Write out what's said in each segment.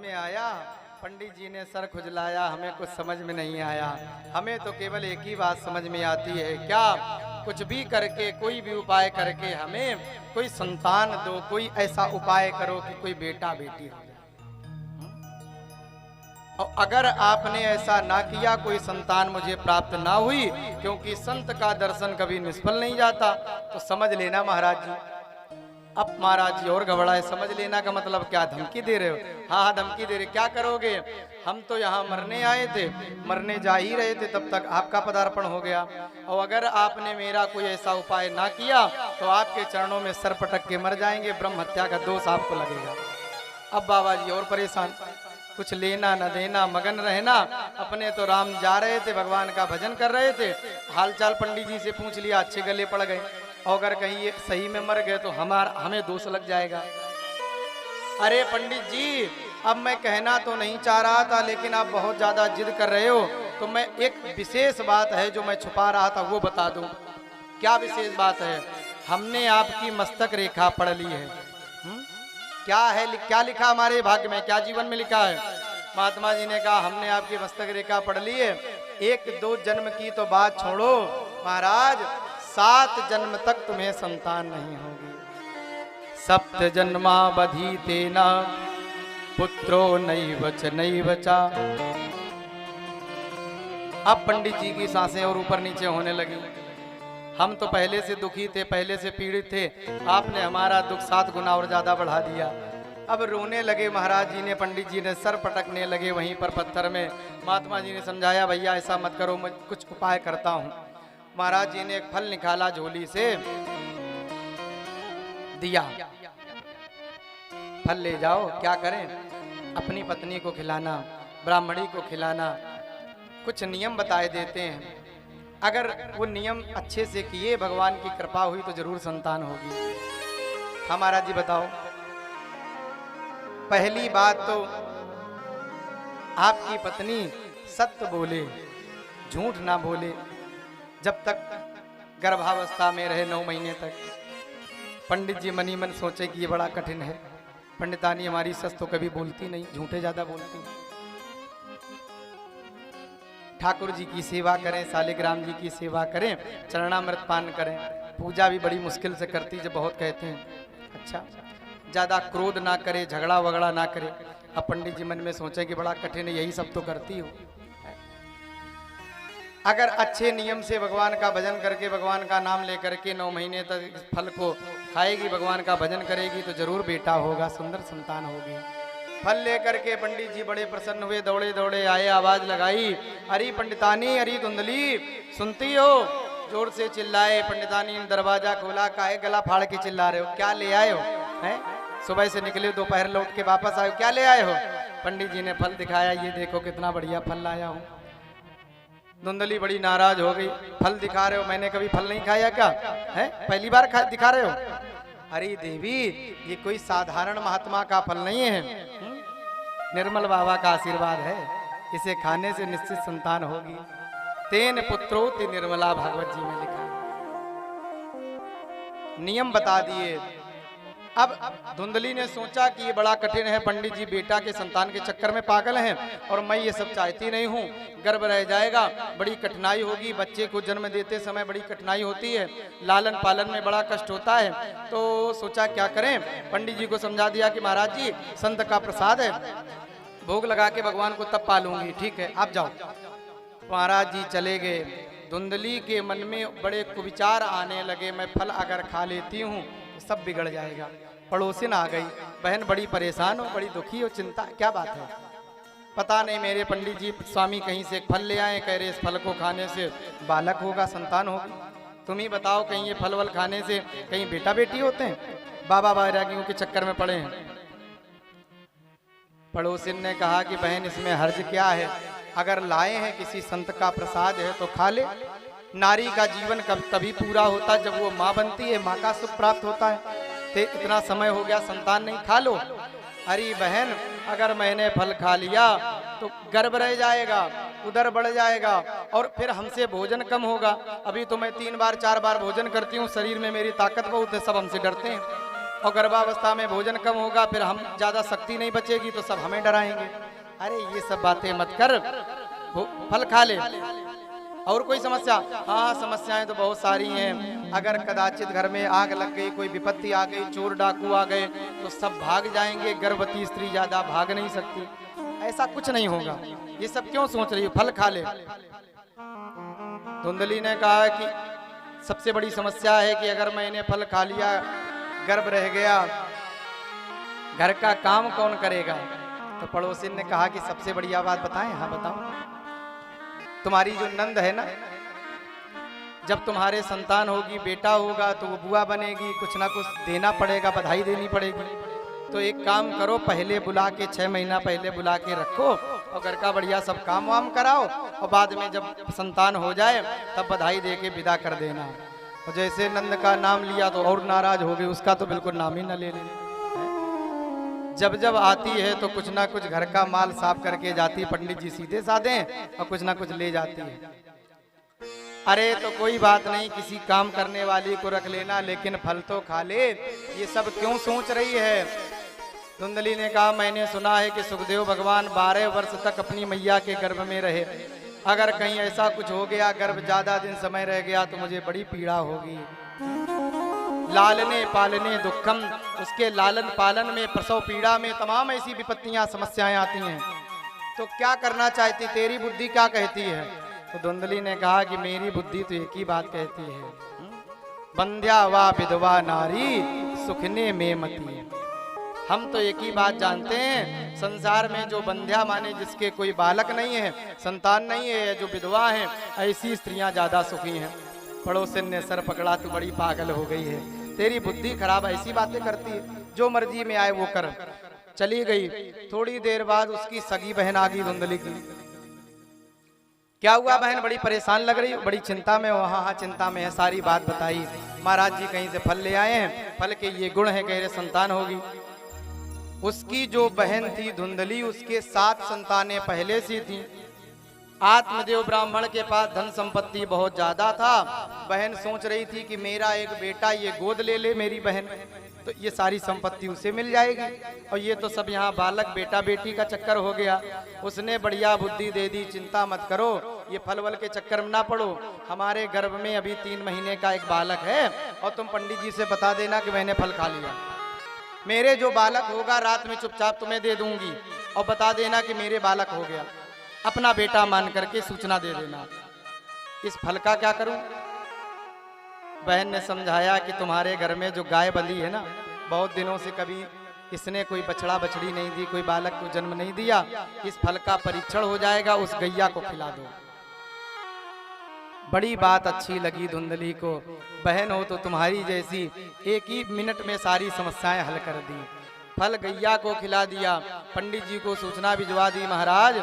में आया, पंडित जी ने सर खुजलाया, हमें कुछ समझ में नहीं आया। हमें तो केवल एक ही बात समझ में आती है, क्या कुछ भी करके कोई भी उपाय करके हमें कोई संतान दो, कोई ऐसा उपाय करो कि कोई बेटा बेटी हो जाए। और अगर आपने ऐसा ना किया, कोई संतान मुझे प्राप्त ना हुई, क्योंकि संत का दर्शन कभी निष्फल नहीं जाता, तो समझ लेना महाराज जी। अब महाराज जी और घबराए, समझ लेना का मतलब क्या, धमकी दे रहे हो? हाँ हाँ धमकी दे रहे, क्या करोगे? हम तो यहाँ मरने आए थे, मरने जा ही रहे थे, तब तक आपका पदार्पण हो गया, और अगर आपने मेरा कोई ऐसा उपाय ना किया तो आपके चरणों में सर पटक के मर जाएंगे, ब्रह्म हत्या का दोष आपको लगेगा। अब बाबा जी और परेशान, कुछ लेना न देना, मगन रहना, अपने तो राम जा रहे थे, भगवान का भजन कर रहे थे, हालचाल पंडित जी से पूछ लिया, अच्छे गले पड़ गए, और अगर कहीं ये सही में मर गए तो हमें दोष लग जाएगा। अरे पंडित जी, अब मैं कहना तो नहीं चाह रहा था, लेकिन आप बहुत ज्यादा जिद कर रहे हो, तो मैं एक विशेष बात है जो मैं छुपा रहा था वो बता दूं। क्या विशेष बात है? हमने आपकी मस्तक रेखा पढ़ ली है। क्या है, क्या लिखा हमारे भाग्य में, क्या जीवन में लिखा है? महात्मा जी ने कहा हमने आपकी मस्तक रेखा पढ़ ली है, 1-2 जन्म की तो बात छोड़ो महाराज, 7 जन्म तक तुम्हें संतान नहीं होगी। सप्त जन्मावधि तेना पुत्रो नहीं बचा। अब पंडित जी की सांसें और ऊपर नीचे होने लगी। हम तो पहले से दुखी थे, पहले से पीड़ित थे, आपने हमारा दुख 7 गुना और ज्यादा बढ़ा दिया। अब रोने लगे महाराज जी ने, पंडित जी ने सर पटकने लगे वहीं पर पत्थर में। महात्मा जी ने समझाया, भैया ऐसा मत करो, मैं कुछ उपाय करता हूँ। महाराज जी ने एक फल निकाला झोली से, दिया, फल ले जाओ। क्या करें? अपनी पत्नी को खिलाना, ब्राह्मणी को खिलाना, कुछ नियम बताए देते हैं, अगर वो नियम अच्छे से किए, भगवान की कृपा हुई तो जरूर संतान होगी। हमारा जी बताओ, पहली बात तो आपकी पत्नी सत्य बोले, झूठ ना बोले, जब तक गर्भावस्था में रहे 9 महीने तक। पंडित जी मनी मन सोचे कि ये बड़ा कठिन है, पंडितानी हमारी सस तो कभी बोलती नहीं, झूठे ज्यादा बोलती। ठाकुर जी की सेवा करें, शालिग्राम जी की सेवा करें, चरणामृत पान करें, पूजा भी बड़ी मुश्किल से करती, जब बहुत कहते हैं। अच्छा, ज्यादा क्रोध ना करे, झगड़ा वगड़ा ना करे। अब पंडित जी मन में सोचे कि बड़ा कठिन है, यही सब तो करती हो। अगर अच्छे नियम से भगवान का भजन करके, भगवान का नाम लेकर के 9 महीने तक इस फल को खाएगी, भगवान का भजन करेगी, तो जरूर बेटा होगा, सुंदर संतान होगी। फल लेकर के पंडित जी बड़े प्रसन्न हुए, दौड़े दौड़े आए, आवाज लगाई, अरे पंडितानी, अरे धुंधली, सुनती हो? जोर से चिल्लाए। पंडितानी ने दरवाजा खोला, काहे गला फाड़ के चिल्ला रहे हो? क्या ले आए हो? हैं? सुबह से निकले, दोपहर लौट के वापस आए, क्या ले आए हो? पंडित जी ने फल दिखाया, ये देखो कितना बढ़िया फल लाया हूँ। धुंधली बड़ी नाराज हो गई, फल दिखा रहे हो, मैंने कभी फल नहीं खाया क्या है? पहली बार दिखा रहे हो? अरे देवी, ये कोई साधारण महात्मा का फल नहीं है, निर्मल बाबा का आशीर्वाद है, इसे खाने से निश्चित संतान होगी। तेन पुत्रोति निर्मला, भागवत जी में लिखा है। नियम बता दिए। अब धुंधली ने सोचा कि ये बड़ा कठिन है, पंडित जी बेटा के संतान के चक्कर में पागल हैं, और मैं ये सब चाहती नहीं हूँ, गर्भ रह जाएगा, बड़ी कठिनाई होगी, बच्चे को जन्म देते समय बड़ी कठिनाई होती है, लालन पालन में बड़ा कष्ट होता है। तो सोचा क्या करें, पंडित जी को समझा दिया कि महाराज जी संत का प्रसाद है, भोग लगा के भगवान को तब पालूंगी, ठीक है आप जाओ। महाराज जी चले गए। धुंधली के मन में बड़े कुविचार आने लगे, मैं फल अगर खा लेती हूँ तो सब बिगड़ जाएगा। पड़ोसिन आ गई, बहन बड़ी परेशान हो, बड़ी दुखी हो, चिंता क्या बात है? पता नहीं, मेरे पंडित जी स्वामी कहीं से एक फल ले आए, कह रहे इस फल को खाने से बालक होगा, संतान होगी। तुम ही बताओ, कहीं ये फल वल खाने से कहीं बेटा बेटी होते हैं? बाबा बैरागियों के चक्कर में पड़े हैं। पड़ोसिन ने कहा कि बहन इसमें हर्ज क्या है, अगर लाए हैं किसी संत का प्रसाद है तो खा ले। नारी का जीवन कब तभी पूरा होता जब वो माँ बनती है, माँ का सुख प्राप्त होता है। ते इतना समय हो गया संतान नहीं, खा लो। अरे बहन, अगर मैंने फल खा लिया तो गर्भ रह जाएगा, उदर बढ़ जाएगा, और फिर हमसे भोजन कम होगा। अभी तो मैं 3 बार 4 बार भोजन करती हूँ, शरीर में मेरी ताकत बहुत है, सब हमसे डरते हैं। और गर्भावस्था में भोजन कम होगा, फिर हम ज्यादा शक्ति नहीं बचेगी तो सब हमें डराएंगे। अरे ये सब बातें मत कर, फल खा ले। और कोई समस्या? हाँ, समस्याएं तो बहुत सारी हैं। अगर कदाचित घर में आग लग गई, कोई विपत्ति आ गई, चोर डाकू आ गए तो सब भाग जाएंगे, गर्भवती स्त्री ज्यादा भाग नहीं सकती। ऐसा कुछ नहीं होगा, ये सब क्यों सोच रही हो, फल खा ले। धुंधली ने कहा कि सबसे बड़ी समस्या है कि अगर मैंने फल खा लिया, गर्भ रह गया, घर का काम कौन करेगा? तो पड़ोसी ने कहा कि सबसे बढ़िया बात बताएं। हाँ बताओ। तुम्हारी जो नंद है ना, जब तुम्हारे संतान होगी, बेटा होगा तो वो बुआ बनेगी, कुछ ना कुछ देना पड़ेगा, बधाई देनी पड़ेगी। तो एक काम करो, पहले बुला के 6 महीना पहले बुला के रखो और घर का बढ़िया सब काम वाम कराओ, और बाद में जब संतान हो जाए तब बधाई दे के विदा कर देना। और जैसे नंद का नाम लिया तो और नाराज हो गए, उसका तो बिल्कुल नाम ही न ले लेना। जब जब आती है तो कुछ ना कुछ घर का माल साफ करके जाती, पंडित जी सीधे साधे, और कुछ ना कुछ ले जाती है। अरे तो कोई बात नहीं, किसी काम करने वाली को रख लेना, लेकिन फल तो खा ले। ये सब क्यों सोच रही है? धुंधली ने कहा, मैंने सुना है कि सुखदेव भगवान 12 वर्ष तक अपनी मैया के गर्भ में रहे। अगर कहीं ऐसा कुछ हो गया, गर्भ ज्यादा दिन समय रह गया तो मुझे बड़ी पीड़ा होगी। लालने पालने दुखम, उसके लालन पालन में, प्रसव पीड़ा में तमाम ऐसी विपत्तियां, समस्याएं आती हैं। तो क्या करना चाहती, तेरी बुद्धि क्या कहती है? तो धुंधली ने कहा कि मेरी बुद्धि तो एक ही बात कहती है, बंध्या वा विधवा नारी सुखने में मती। हम तो एक ही बात जानते हैं, संसार में जो बंध्या माने जिसके कोई बालक नहीं है, संतान नहीं है, जो विधवा हैं, ऐसी स्त्रियां ज्यादा सुखी हैं। पड़ोसन ने सर पकड़ा, तू बड़ी पागल हो गई है, तेरी बुद्धि खराब, ऐसी बातें करती है, जो मर्जी में आए वो कर। चली गई। थोड़ी देर बाद उसकी सगी बहन आ गई धुंधली की। क्या हुआ बहन, बड़ी परेशान लग रही, बड़ी चिंता में हो? हाँ चिंता में है, सारी बात बताई। महाराज जी कहीं से फल ले आए हैं, फल के ये गुण है, कह रहे संतान होगी। उसकी जो बहन थी धुंधली, उसके 7 संतानें पहले से थी। आत्मदेव ब्राह्मण के पास धन संपत्ति बहुत ज्यादा था। बहन सोच रही थी कि मेरा एक बेटा ये गोद ले ले मेरी बहन, तो ये सारी संपत्ति उसे मिल जाएगी, और ये तो सब यहाँ बालक बेटा बेटी का चक्कर हो गया। उसने बढ़िया बुद्धि दे दी, चिंता मत करो, ये फल वल के चक्कर में ना पड़ो, हमारे गर्भ में अभी 3 महीने का एक बालक है, और तुम पंडित जी से बता देना कि मैंने फल खा लिया। मेरे जो बालक होगा रात में चुपचाप तुम्हें दे दूंगी, और बता देना कि मेरे बालक हो गया, अपना बेटा मान करके सूचना दे देना। इस फल का क्या करूं? बहन ने समझाया कि तुम्हारे घर में जो गाय बंधी है ना, बहुत दिनों से कभी इसने कोई बछड़ा बछड़ी नहीं दी, कोई बालक को जन्म नहीं दिया, इस फल का परीक्षण हो जाएगा, उस गैया को खिला दो। बड़ी बात अच्छी लगी धुंधली को। बहन हो तो तुम्हारी जैसी, एक ही मिनट में सारी समस्याएं हल कर दी। फल गैया को खिला दिया, पंडित जी को सूचना भिजवा दी, महाराज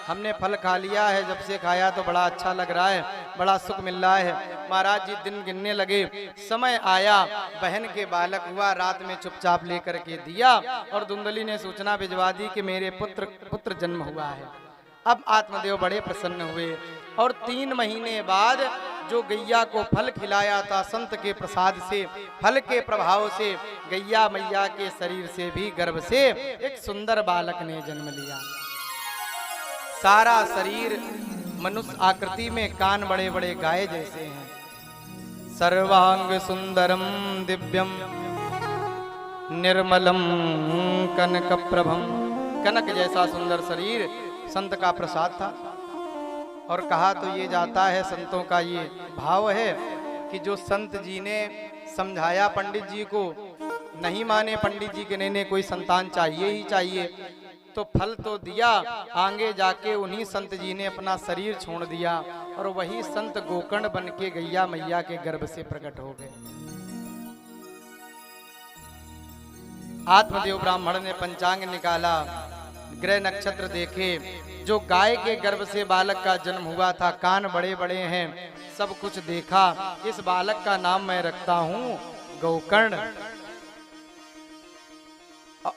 हमने फल खा लिया है, जब से खाया तो बड़ा अच्छा लग रहा है, बड़ा सुख मिल रहा है। महाराज जी दिन गिनने लगे, समय आया, बहन के बालक हुआ, रात में चुपचाप लेकर के दिया, और धुंधली ने सूचना भिजवा दी कि मेरे पुत्र जन्म हुआ है। अब आत्मदेव बड़े प्रसन्न हुए, और 3 महीने बाद जो गैया को फल खिलाया था संत के प्रसाद से, फल के प्रभाव से, गैया मैया के शरीर से भी, गर्भ से एक सुंदर बालक ने जन्म लिया। सारा शरीर मनुष्य आकृति में, कान बड़े बड़े गाय जैसे हैं। सर्वांग सुंदरम दिव्यम निर्मलम कनक प्रभम, कनक जैसा सुंदर शरीर संत का प्रसाद था। और कहा तो ये जाता है, संतों का ये भाव है कि जो संत जी ने समझाया पंडित जी को, नहीं माने पंडित जी के, नहीं कोई संतान चाहिए ही चाहिए, तो फल तो दिया, आगे जाके उन्हीं संत जी ने अपना शरीर छोड़ दिया, और वही संत गोकर्ण बन के गैया मैया के गर्भ से प्रकट हो गए। आत्मदेव ब्राह्मण ने पंचांग निकाला, ग्रह नक्षत्र देखे, जो गाय के गर्भ से बालक का जन्म हुआ था, कान बड़े बड़े हैं, सब कुछ देखा। इस बालक का नाम मैं रखता हूँ गोकर्ण।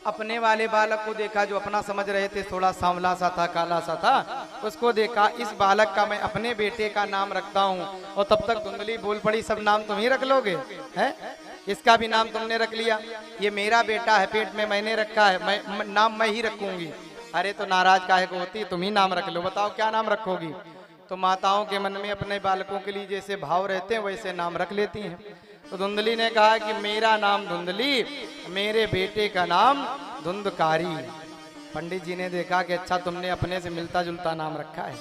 अपने वाले बालक को देखा, जो अपना समझ रहे थे, थोड़ा सांवला सा था, काला सा था, उसको देखा, इस बालक का मैं अपने बेटे का नाम रखता हूँ। और तब तक धुंधली बोल पड़ी, सब नाम तुम ही रख लोगे हैं? इसका भी नाम तुमने रख लिया, ये मेरा बेटा है, पेट में मैंने रखा है, नाम मैं ही रखूंगी। अरे तो नाराज काहे को होती, तुम ही नाम रख लो, बताओ क्या नाम रखोगी। तो माताओं के मन में अपने बालकों के लिए जैसे भाव रहते हैं वैसे नाम रख लेती हैं। तो धुंधली ने कहा कि मेरा नाम धुंधली, मेरे बेटे का नाम धुंधकारी। पंडित जी ने देखा कि अच्छा तुमने अपने से मिलता जुलता नाम रखा है।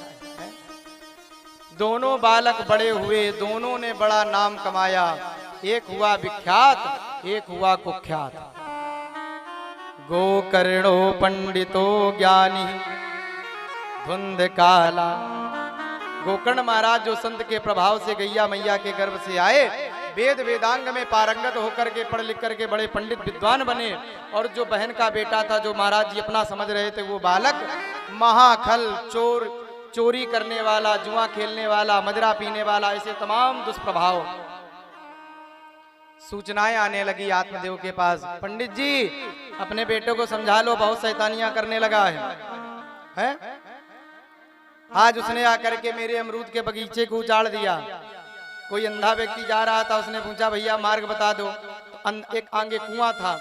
दोनों बालक बड़े हुए, दोनों ने बड़ा नाम कमाया, एक हुआ विख्यात, एक हुआ कुख्यात। गोकर्णो पंडितो ज्ञानी धुंध काला। गोकर्ण महाराज जो संत के प्रभाव से गैया मैया के गर्भ से आए, वेद वेदांग में पारंगत होकर के पढ़ लिख करके बड़े पंडित विद्वान बने। और जो बहन का बेटा था जो महाराज जी अपना समझ रहे थे, वो बालक महाखल, चोरी करने वाला, जुआ खेलने वाला, मदिरा पीने वाला, ऐसे तमाम दुष्प्रभाव। सूचनाएं आने लगी आत्मदेव के पास, पंडित जी अपने बेटे को समझा लो, बहुत शैतानियां करने लगा है? आज उसने आकर के मेरे अमरूद के बगीचे को उजाड़ दिया। कोई अंधा व्यक्ति जा रहा था, उसने पूछा भैया मार्ग बता दो। तो एक आगे कुआं था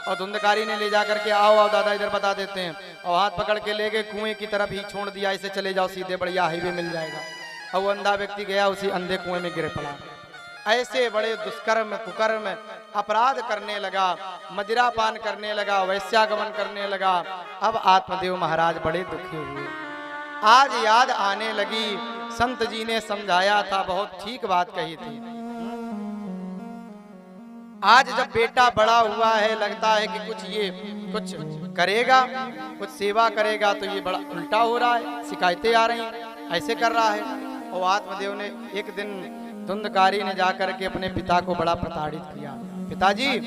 और धुंधकारी ने ले जा करके आओ दादा इधर बता देते हैं, और हाथ पकड़ के ले गए कुएं की तरफ ही छोड़ दिया, ऐसे चले जाओ सीधे बढ़िया हाईवे मिल जाएगा। और वो अंधा व्यक्ति गया, उसी अंधे कुएं में गिर पड़ा। ऐसे बड़े दुष्कर्म कुकर्म अपराध करने लगा, मदिरा पान करने लगा, वैश्यागमन करने लगा। अब आत्मदेव महाराज बड़े दुखी हुए। आज याद आने लगी, संत जी ने समझाया था, बहुत ठीक बात कही थी। आज जब बेटा बड़ा हुआ है, लगता है कि कुछ करेगा, कुछ सेवा करेगा, तो ये बड़ा उल्टा हो रहा है, शिकायतें आ रही, ऐसे कर रहा है। और आत्मदेव ने एक दिन धुंधकारी ने जाकर के अपने पिता को बड़ा प्रताड़ित किया। पिताजी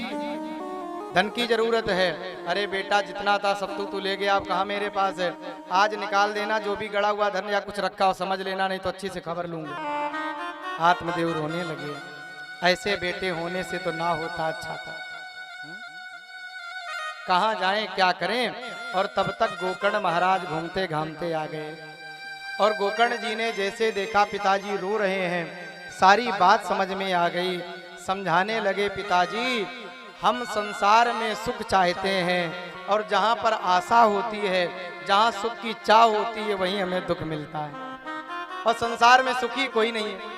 धन की जरूरत है। अरे बेटा जितना था सब तू ले गया, अब कहाँ मेरे पास है, आज निकाल देना जो भी गड़ा हुआ धन या कुछ रखा हो, समझ लेना, नहीं तो अच्छी से खबर लूंगा। आत्मदेव रोने लगे, ऐसे बेटे होने से तो ना होता अच्छा था, कहाँ जाएं क्या करें। और तब तक गोकर्ण महाराज घूमते घामते आ गए। और गोकर्ण जी ने जैसे देखा पिताजी रो रहे हैं, सारी बात समझ में आ गई। समझाने लगे, पिताजी हम संसार में सुख चाहते हैं, और जहाँ पर आशा होती है, जहाँ सुख की चाह होती है, वहीं हमें दुख मिलता है। और संसार में सुखी कोई नहीं है।